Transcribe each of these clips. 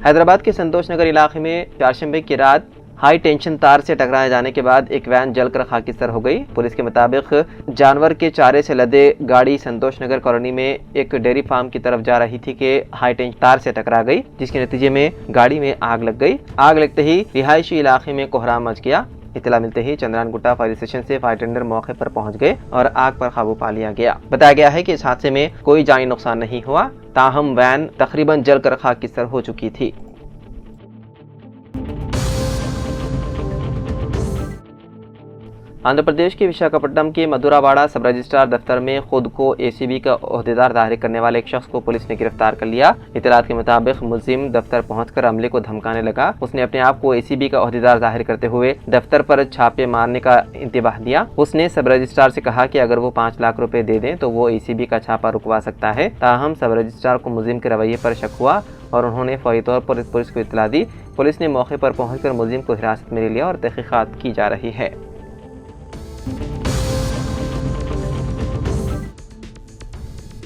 हैदराबाद के संतोष नगर इलाके में चारशंबे की रात हाई टेंशन तार से टकराए जाने के बाद एक वैन जलकर खाकिस्तान हो गई। पुलिस के मुताबिक जानवर के चारे से लदे गाड़ी संतोष नगर कॉलोनी में एक डेयरी फार्म की तरफ जा रही थी कि हाई टेंशन तार से टकरा गई, जिसके नतीजे में गाड़ी में आग लग गई। आग लगते ही रिहायशी इलाके में कोहराम मच गया। इतला मिलते ही चंद्रान गुट्टा फायर स्टेशन से फायर टेंडर मौके पर पहुंच गए और आग पर काबू पा लिया गया। बताया गया है कि इस हादसे में कोई जानी नुकसान नहीं हुआ, ताहम वैन तकरीबन जलकर खाकिस्तान हो चुकी थी। आंध्र प्रदेश के विशाखापट्टनम के मधुरावाड़ा सब रजिस्ट्रार दफ्तर में खुद को एसीबी का ओहदेदार जाहिर करने वाले एक शख्स को पुलिस ने गिरफ्तार कर लिया। इतलात के मुताबिक मुलजिम दफ्तर पहुंचकर अमले को धमकाने लगा। उसने अपने आप को एसीबी का ओहदेदार जाहिर करते हुए दफ्तर पर छापे मारने का इंतबाह दिया। उसने सब रजिस्ट्रार से कहा कि अगर वो 5 लाख रुपए दे दें तो वो एसीबी का छापा रुकवा सकता है। ताहम सब रजिस्ट्रार को मुलजिम के रवैये पर शक हुआ और उन्होंने फौरी तौर पर पुलिस को इत्तला दी। पुलिस ने मौके पर पहुंचकर मुलजिम को हिरासत में ले लिया और तहकीकात की जा रही है।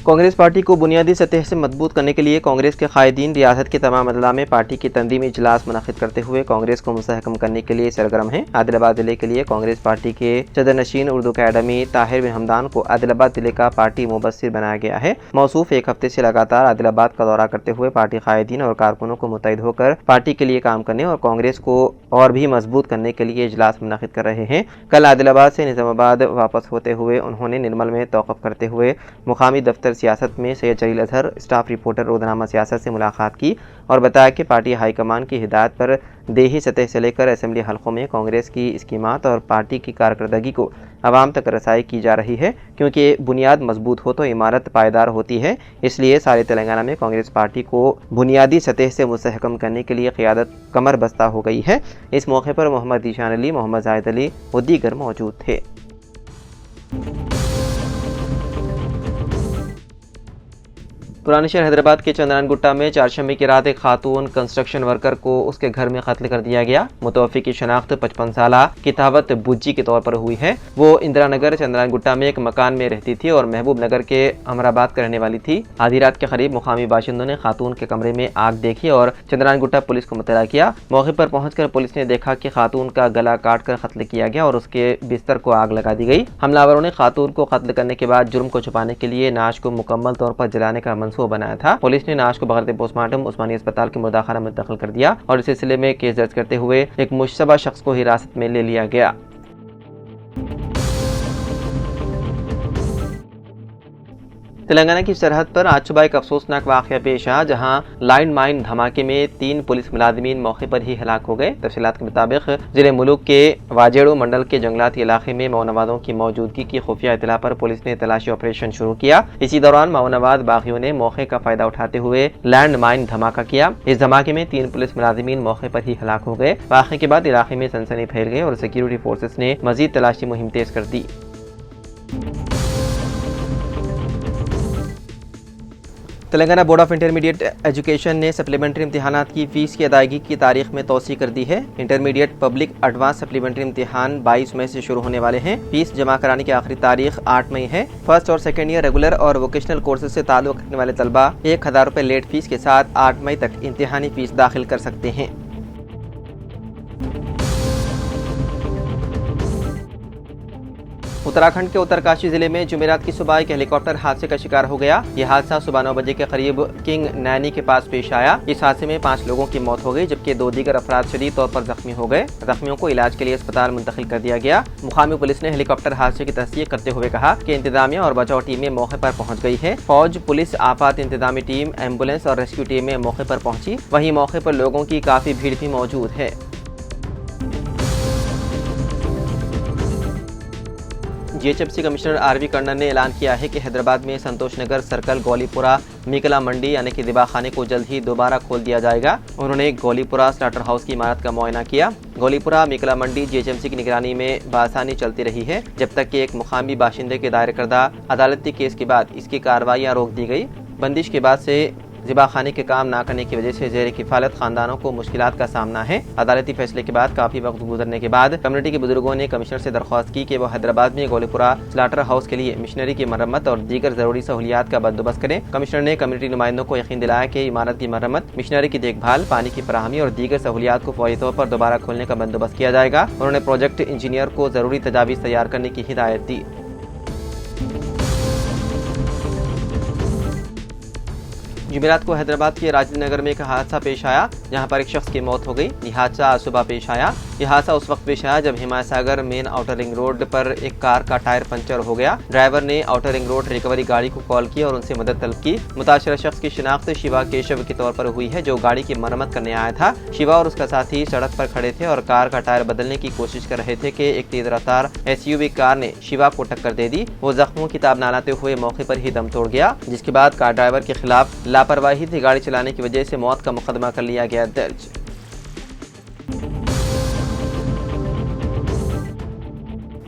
कांग्रेस पार्टी को बुनियादी सतह से मजबूत करने के लिए कांग्रेस के कायदीन रियासत के तमाम अजला में पार्टी की तंजीमी इजलास मुनक़िद करते हुए कांग्रेस को मुस्तहकम करने के लिए सरगर्म हैं। आदिलाबाद जिले के लिए कांग्रेस पार्टी के सदरनशीन उर्दू अकादमी ताहिर बिन हमदान को आदिलाबाद जिले का पार्टी मुबस्सिर बनाया गया है। मौसूफ एक हफ्ते से लगातार आदिलाबाद का दौरा करते हुए पार्टी कायदीन और कारकुनों को मुत्तहिद होकर पार्टी के लिए काम करने और कांग्रेस को और भी मजबूत करने के लिए इजलास मुनक़िद कर रहे हैं। कल आदिलाबाद से निज़ामाबाद वापस होते हुए उन्होंने निर्मल में तौक़ुफ़ करते हुए मुकामी दफ्तर सियासत में सैयद जलील अजहर स्टाफ रिपोर्टर रोज़नामा सियासत से मुलाकात की और बताया कि पार्टी हाईकमान की हिदायत पर देही सतह से लेकर असेंबली हलकों में कांग्रेस की स्कीमात और पार्टी की कारकर्दगी को आवाम तक रसाई की जा रही है, क्योंकि बुनियाद मजबूत हो तो इमारत पायदार होती है। इसलिए सारे तेलंगाना में कांग्रेस पार्टी को बुनियादी सतह से मुस्तहकम करने के लिए क़ियादत कमर बस्ता हो गई है। इस मौके पर मोहम्मद ज़ीशान अली, मोहम्मद जाहिद अली और दीगर मौजूद थे। पुराने शहर हैदराबाद के चंद्रान गुट्टा में चारशंबे की रात एक खातून कंस्ट्रक्शन वर्कर को उसके घर में कत्ल कर दिया गया। मुतवफ़्फ़ी की शनाख्त 55 साला कितावत बुज्जी के तौर पर हुई है। वो इंदिरा नगर चंद्रान गुट्टा में एक मकान में रहती थी और महबूब नगर के अमराबाद का रहने वाली थी। आधी रात के करीब मुकामी बाशिंदों ने खातून के कमरे में आग देखी और चंद्रान गुट्टा पुलिस को मुतला किया। मौके पर पहुंचकर पुलिस ने देखा कि खातून का गला काट कर कत्ल किया गया और उसके बिस्तर को आग लगा दी गई। हमलावरों ने खातून को कत्ल करने के बाद जुर्म को छुपाने के लिए नाश को मुकम्मल तौर पर जलाने का मंसूबा बनाया था। पुलिस ने नाश को बगैर पोस्टमार्टम उस्मानी अस्पताल के मुर्दाखाना में दखल कर दिया और इस सिलसिले में केस दर्ज करते हुए एक मुशतबा शख्स को हिरासत में ले लिया गया। तेलंगाना की सरहद पर आज सुबह एक अफसोसनाक वाक़या पेश आया, जहां लाइन माइन धमाके में 3 पुलिस मुलाजिमीन मौके पर ही हलाक हो गए। तफसीलात के मुताबिक जिले मुलुक के वाजेड़ो मंडल के जंगलाती इलाके में माओनवादों की मौजूदगी की खुफिया इतला पर पुलिस ने तलाशी ऑपरेशन शुरू किया। इसी दौरान माओनवाद बागियों ने मौके का फायदा उठाते हुए लैंड माइन धमाका किया। इस धमाके में 3 पुलिस मुलाजिमीन मौके पर ही हलाक हो गए। वाक़े के बाद इलाके में सनसनी फैल गई और सिक्योरिटी फोर्सेस ने मजीद तलाशी मुहिम तेज कर दी। Telangana board of intermediate education ने सप्लीमेंट्री इम्तिहानात की फ़ीस की अदायगी की तारीख में तौसी कर दी है। इंटरमीडिएट पब्लिक एडवांस सप्लीमेंट्री इम्तिहान 22 मई से शुरू होने वाले हैं। फीस जमा कराने की आखिरी तारीख 8 मई है। फर्स्ट और सेकेंड ईयर रेगुलर और वोकेशनल कोर्सेज से ताल्लुक़ रखने वाले तलबा 1000 रुपये लेट फीस के साथ 8 मई तक इम्तिहानी फीस दाखिल कर सकते हैं। उत्तराखंड के उत्तरकाशी जिले में जुमेरात की सुबह एक हेलीकॉप्टर हादसे का शिकार हो गया। यह हादसा सुबह 9 बजे के करीब किंग नैनी के पास पेश आया। इस हादसे में 5 लोगों की मौत हो गई, जबकि 2 दीगर अफराद शदीद तौर पर जख्मी हो गए। जख्मियों को इलाज के लिए अस्पताल मुंतकिल कर दिया गया। मुकामी पुलिस ने हेलीकॉप्टर हादसे की तस्दीक करते हुए कहा कि इंतजामिया और बचाव टीमें मौके पर पहुंच गई है। फौज, पुलिस, आपात इंतजामी टीम, एम्बुलेंस और रेस्क्यू टीमें मौके पर पहुंची। वहीं मौके पर लोगों की काफी भीड़ भी मौजूद है। जीएचएमसी कमिश्नर आरवी कर्णन ने ऐलान किया है कि हैदराबाद में संतोष नगर सर्कल, गोलीपुरा, मीकला मंडी यानी कि दिबाखाने को जल्द ही दोबारा खोल दिया जाएगा। उन्होंने गोलीपुरा स्लाटर हाउस की इमारत का मुआयना किया। गोलीपुरा मीकला मंडी जीएचएमसी की निगरानी में बासानी चलती रही है, जब तक कि एक मुकामी बाशिंदे के दायर करदा अदालती केस के बाद इसकी कार्रवाइयाँ रोक दी गई। बंदिश के बाद से ज़िबाखाने के काम न करने की वजह से ज़ेर किफालत खानदानों को मुश्किलात का सामना है। अदालती फैसले के बाद काफी वक्त गुजरने के बाद कम्युनिटी के बुजुर्गों ने कमिश्नर से दरख्वास्त की कि वो हैदराबाद में गोलीपुरा स्लाटर हाउस के लिए मिशनरी की मरम्मत और दीगर जरूरी सहूलियात का बंदोबस्त करें। कमिश्नर ने कम्युनिटी नुमाइंदों को यकीन दिलाया कि इमारत की मरम्मत, मिशनरी की देखभाल, पानी की फराहमी और दीगर सहूलियात को फौरी तौर पर दोबारा खोलने का बंदोबस्त किया जाएगा। उन्होंने प्रोजेक्ट इंजीनियर को जरूरी तजावीज़ तैयार करने की हिदायत दी। जुमेरात को हैदराबाद के राजेंद्र नगर में एक हादसा पेश आया, जहां पर एक शख्स की मौत हो गई। यह हादसा आज सुबह पेश आया। यह हादसा उस वक्त पेश आया जब Himayat Sagar main outer ring road पर एक कार का टायर पंचर हो गया। ड्राइवर ने आउटर रिंग रोड रिकवरी गाड़ी को कॉल किया और उनसे मदद तलब की। मुताशिरा शख्स की शिनाख्त शिवा केशव के तौर पर हुई है, जो गाड़ी की मरम्मत करने आया था। शिवा और उसका साथी सड़क पर खड़े थे और कार का टायर बदलने की कोशिश कर रहे थे कि एक तेज रफ्तार SUV कार ने शिवा को टक्कर दे दी। वो जख्मों की ताब न लाते हुए मौके पर ही दम तोड़ गया, जिसके बाद कार ड्राइवर के खिलाफ लापरवाही से गाड़ी चलाने की वजह से मौत का मुकदमा कर लिया गया दर्ज।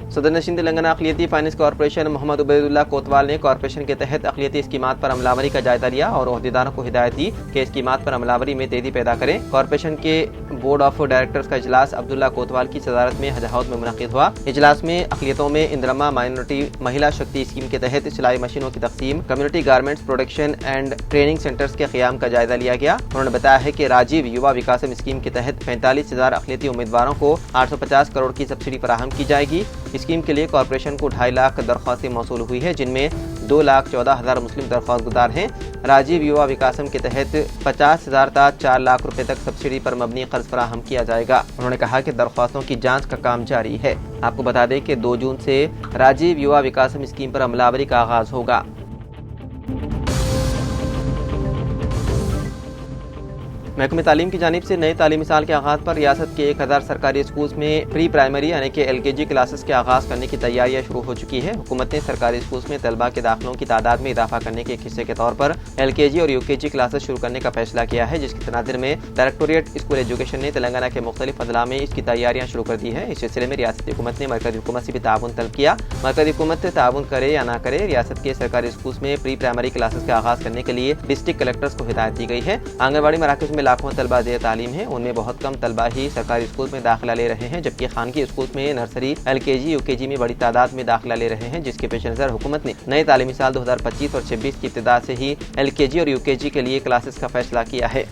सदर नशीन तेलंगाना अक़लियती फाइनेंस कॉर्पोरेशन मोहम्मद उबैदुल्लाह कोतवाल ने कॉर्पोरेशन के तहत अक़लियती स्कीमात पर अमलावरी का जायजा लिया और ओहदेदारों को हिदायत दी कि स्कीमात पर अमलावरी में तेजी पैदा करें। कॉर्पोरेशन के बोर्ड ऑफ डायरेक्टर्स का इजलास अब्दुल्ला कोतवाल की सदारत में हजाहौद में मुनक़िद हुआ। इजलास में अक़लियतों में इंदिरमा माइनॉरिटी महिला शक्ति स्कीम के तहत सिलाई मशीनों की तक़सीम, community garments production and training centres के क़याम का जायजा लिया गया। उन्होंने बताया है कि राजीव युवा विकासम स्कीम के तहत 45,000 अक़लियती उम्मीदवारों को 850 करोड़ की सब्सिडी फराहम की जाएगी। स्कीम के लिए कॉर्पोरेशन को 2.5 लाख दरख्वास्तें मौसूल हुई है, जिनमें 2,14,000 मुस्लिम दरख्वास्त गुजार हैं। राजीव युवा विकासम के तहत 50,000 था 4 लाख रुपए तक सब्सिडी पर मबनी कर्ज फराहम किया जाएगा। उन्होंने कहा कि दरख्वास्तों की जांच का काम जारी है। आपको बता दें कि 2 जून से राजीव युवा विकासम स्कीम पर अमलावरी का आगाज होगा। महकमे तालीम की जानिब से नए तालीमी साल के आगाज़ पर रियासत के 1000 सरकारी स्कूल्स में प्री प्राइमरी यानी कि LKG क्लासेस के आगाज़ करने की तैयारियां शुरू हो चुकी है। हुकूमत ने सरकारी स्कूल्स में तलबा के दाखिलों की तादाद में इजाफा करने के एक हिस्से के तौर पर LKG और UKG क्लासेस शुरू करने का फैसला किया है, जिसकी तनाज़ुर में डायरेक्टोरेट स्कूल एजुकेशन ने तेलंगाना के मुख्तलिफ अजला में इसकी तैयारियां शुरू कर दी है। इस सिलसिले में रियासती हुकूमत ने मरकज़ी हुकूमत से भी ताउन तलब किया। मरकज़ी हुकूमत ताउन करे या ना करे, रियासत के सरकारी स्कूल्स में प्री प्राइमरी क्लासेस का आगाज़ करने के लिए डिस्ट्रिक्ट कलेक्टर्स को हिदायत दी गई है। आंगनबाड़ी मराकज़ में लाखों तलबा तालीम है, उनमें बहुत कम तलबा ही सरकारी स्कूल में दाखिला ले रहे हैं, जबकि खानगी स्कूल में नर्सरी, LKG, UKG में बड़ी तादाद में दाखिला ले रहे हैं, जिसके पेश नज़र हुकूमत ने नए तालीमी साल 2025 और 26 की इब्तिदा से ही LKG और UKG के लिए क्लासेस का फैसला किया है।